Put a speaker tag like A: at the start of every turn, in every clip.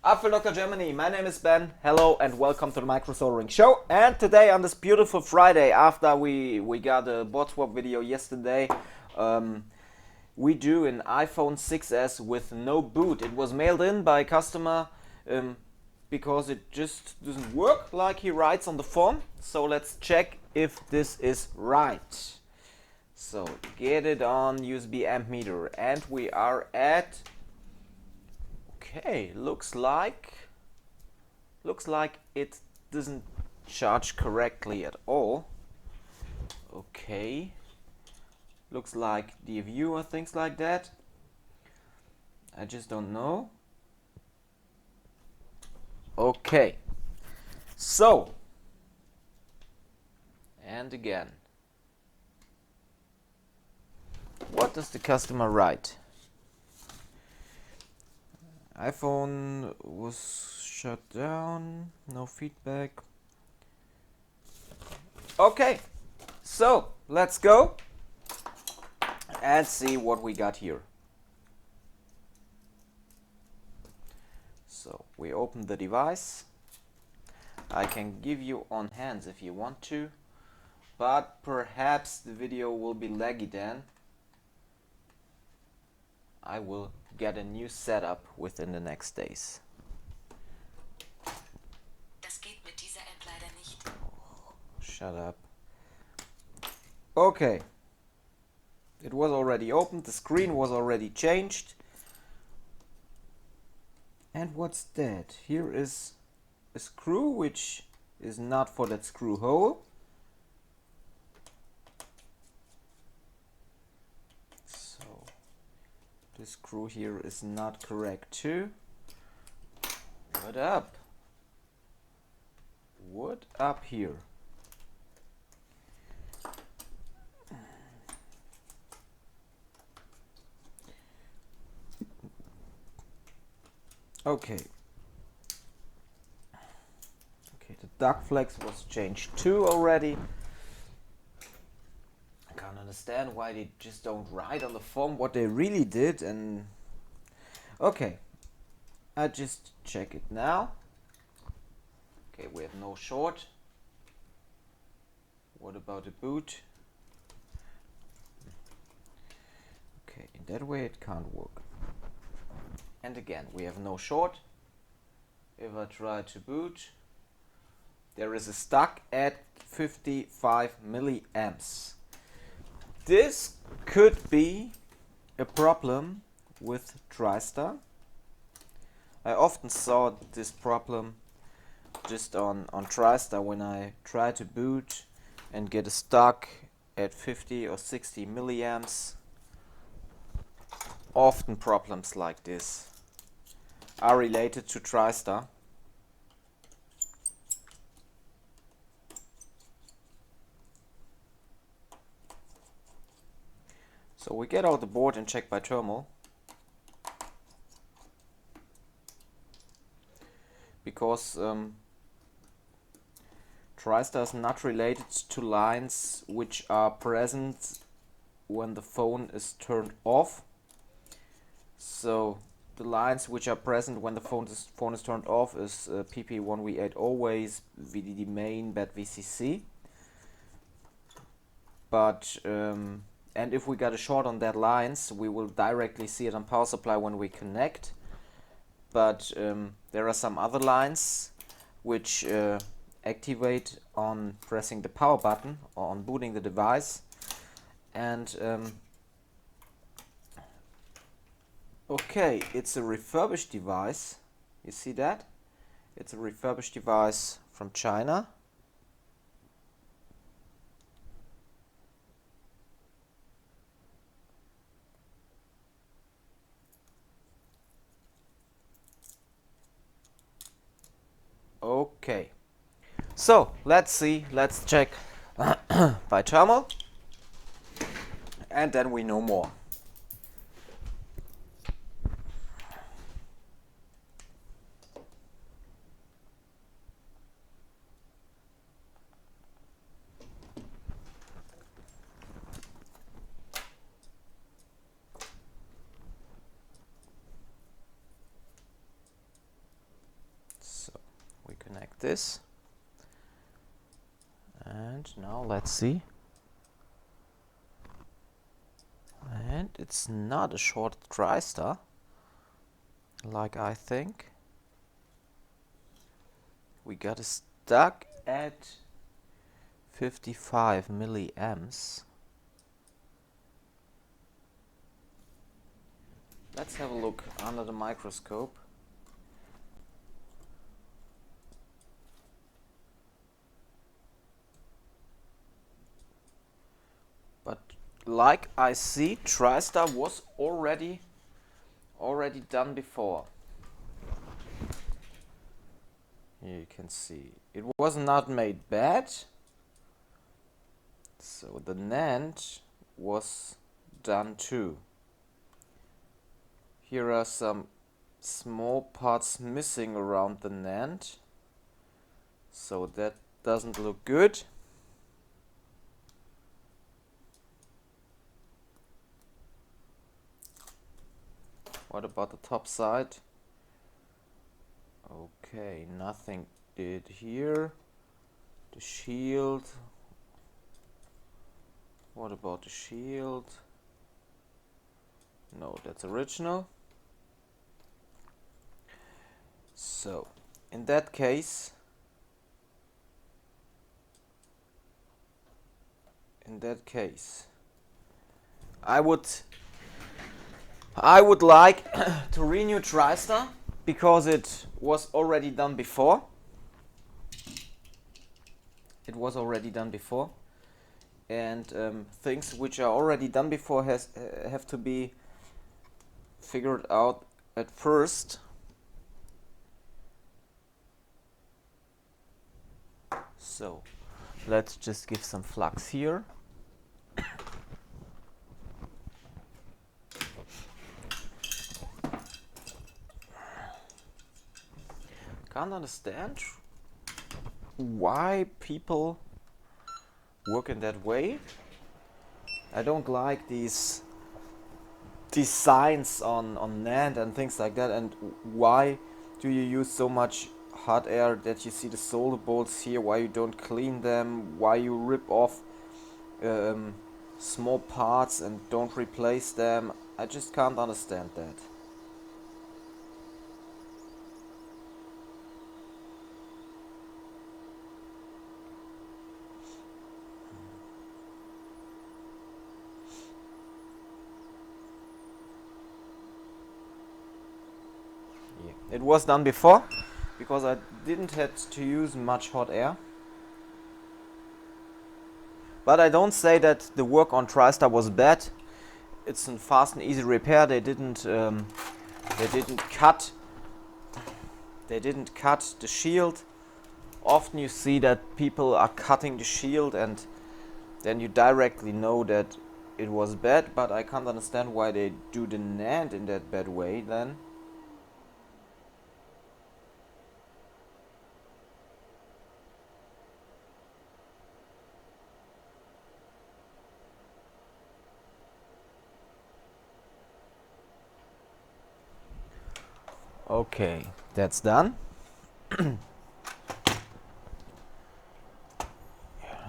A: Apfellocker Germany, my name is Ben. Hello and welcome to the Micro Soldering Show. And today on this beautiful Friday, after we got a board swap video yesterday, we do an iPhone 6s with no boot. It was mailed in by a customer because it just doesn't work like he writes on the form. So let's check if this is right. So get it on USB amp meter and we are at... Okay, looks like it doesn't charge correctly at all. Okay, looks like the viewer things like that. I just don't know. Okay, so and again, what does the customer write? iPhone was shut down, no feedback. Okay, so let's go and see what we got here. So we open the device. I can give you on hands if you want to, but perhaps the video will be laggy then. I will get a new setup within the next days.
B: Das geht mit dieser App leider nicht.
A: Shut up. Okay. It was already opened, the screen was already changed. And what's that? Here is a screw which is not for that screw hole. This screw here is not correct too. What up? What up here? Okay. Okay, the duck flex was changed too already. I can't understand why they just don't write on the form what they really did. And okay, I just check it now. Okay, we have no short. What about the boot? Okay, in that way it can't work. And again, we have no short. If I try to boot, there is a stuck at 55 milliamps. This could be a problem with Tristar. I often saw this problem just on Tristar when I try to boot and get a stuck at 50 or 60 milliamps. Often problems like this are related to Tristar. So we get out the board and check by thermal. Because Tristar is not related to lines which are present when the phone is turned off. So the lines which are present when the phone is turned off is PP1V8 always, VDD main, bad VCC. But and if we got a short on that lines, we will directly see it on power supply when we connect. But there are some other lines which activate on pressing the power button or on booting the device. And okay, it's a refurbished device. You see that? It's a refurbished device from China. Okay, so let's see, let's check by thermal and then we know more. this. And now let's see. And it's not a short Tristar, like I think. We got it stuck at 55 milliamps. Let's have a look under the microscope. But like I see, Tristar was already done before. Here you can see it was not made bad. So the NAND was done too. Here are some small parts missing around the NAND, so that doesn't look good. What about the top side? Okay, nothing did here. The shield. What about the shield? No, that's original. So, in that case, I would like to renew Tristar because it was already done before. And things which are already done before have to be figured out at first. So let's just give some flux here. Can't understand why people work in that way. I don't like these designs on NAND and things like that. And why do you use so much hot air that you see the solder bolts here? Why you don't clean them? Why you rip off small parts and don't replace them? I just can't understand that. It was done before because I didn't have to use much hot air. But I don't say that the work on Tristar was bad. It's a fast and easy repair. They didn't cut the shield. Often you see that people are cutting the shield and then you directly know that it was bad, but I can't understand why they do the NAND in that bad way then. Okay, that's done. I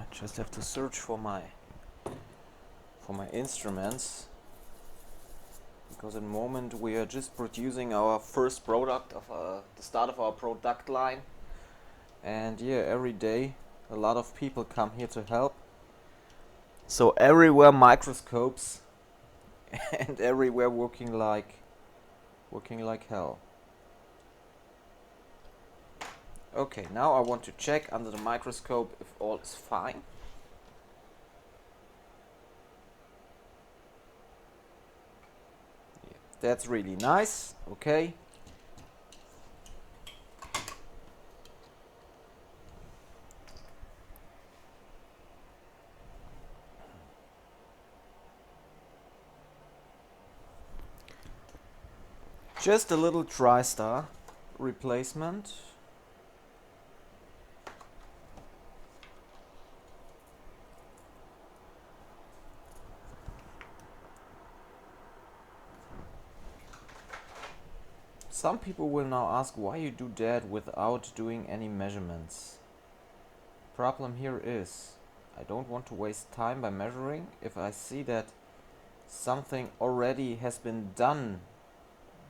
A: just have to search for my instruments, because at the moment we are just producing our first product of the start of our product line, and yeah, every day a lot of people come here to help. So everywhere microscopes and everywhere working like hell. Okay, now I want to check under the microscope if all is fine. Yeah, that's really nice. Okay. Just a little Tristar replacement. Some people will now ask why you do that without doing any measurements. Problem here is I don't want to waste time by measuring. If I see that something already has been done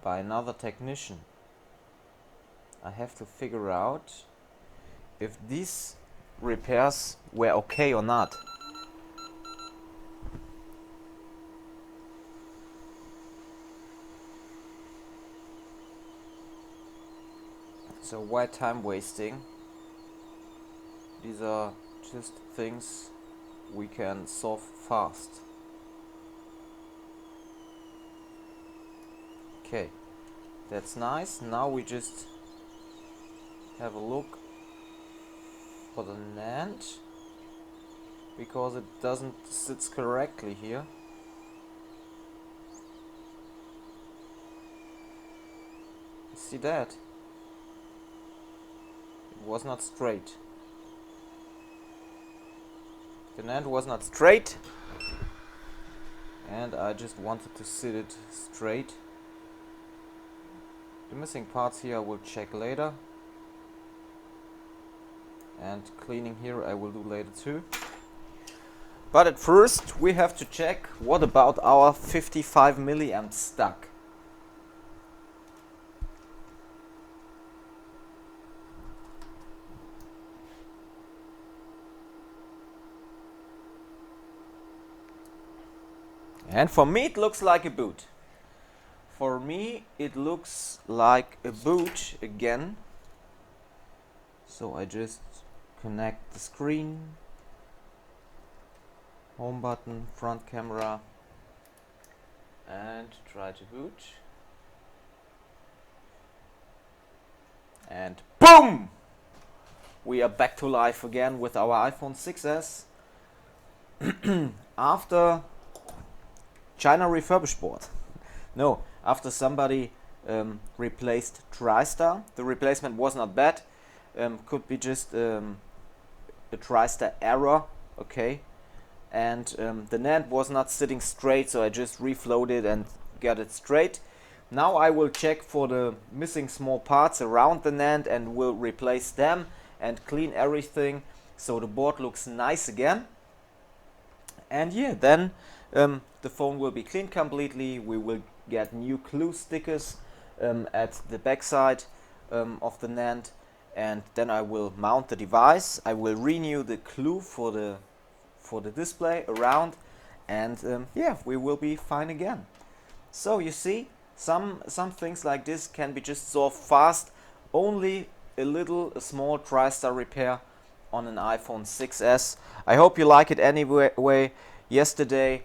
A: by another technician, I have to figure out if these repairs were okay or not. So why time wasting? These are just things we can solve fast. Okay, that's nice. Now we just have a look for the NAND, because it doesn't sit correctly here. You see that? It was not straight. The NAND was not straight, and I just wanted to sit it straight. The missing parts here I will check later, and cleaning here I will do later too. But at first we have to check what about our 55 milliamps stuck. And for me it looks like a boot. For me it looks like a boot again. So I just connect the screen, home button, front camera, and try to boot. And boom! We are back to life again with our iPhone 6s. After China refurbished board. No, after somebody replaced Tristar. The replacement was not bad. Could be just a Tristar error, okay. And the NAND was not sitting straight, so I just reflowed it and got it straight. Now I will check for the missing small parts around the NAND and will replace them and clean everything so the board looks nice again. And yeah, then the phone will be cleaned completely. We will get new glue stickers at the back side of the NAND, and then I will mount the device. I will renew the glue for the display around, and yeah, we will be fine again. So you see, some things like this can be just solved fast. Only a small Tristar repair on an iPhone 6s. I hope you like it anyway. Yesterday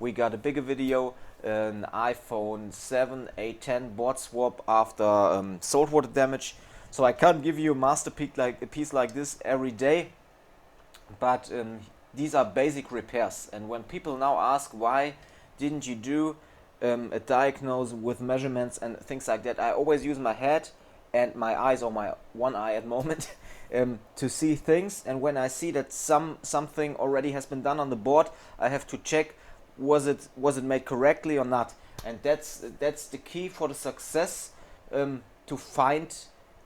A: we got a bigger video, an iPhone 7, 8, 10 board swap after saltwater damage. So I can't give you a masterpiece like a piece like this every day, but these are basic repairs. And when people now ask why didn't you do a diagnose with measurements and things like that, I always use my head and my eyes, or my one eye at the moment, to see things. And when I see that something already has been done on the board, I have to check was it made correctly or not. And that's the key for the success, to find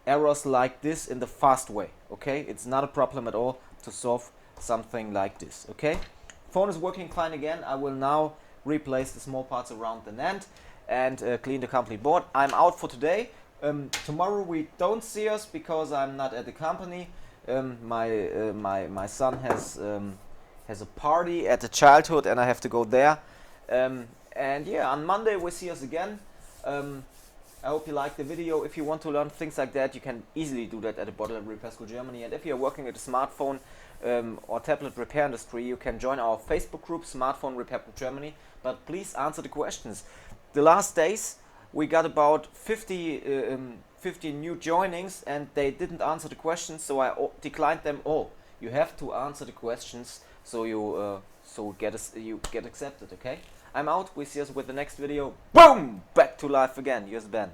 A: errors like this in the fast way. Okay, it's not a problem at all to solve something like this. Okay, phone is working fine again. I will now replace the small parts around the NAND and clean the complete board. I'm out for today. Tomorrow we don't see us because I'm not at the company. My son has a party at the childhood and I have to go there. And yeah, on Monday we see us again. I hope you liked the video. If you want to learn things like that, you can easily do that at the Bottle Repair School Germany. And if you're working with a smartphone or tablet repair industry, you can join our Facebook group, Smartphone Repair Group Germany. But please answer the questions. The last days we got about 50 new joinings and they didn't answer the questions, so I declined them all. You have to answer the questions so you get accepted. Okay, I'm out. We see us with the next video. Boom, back to life again. Here's Ben.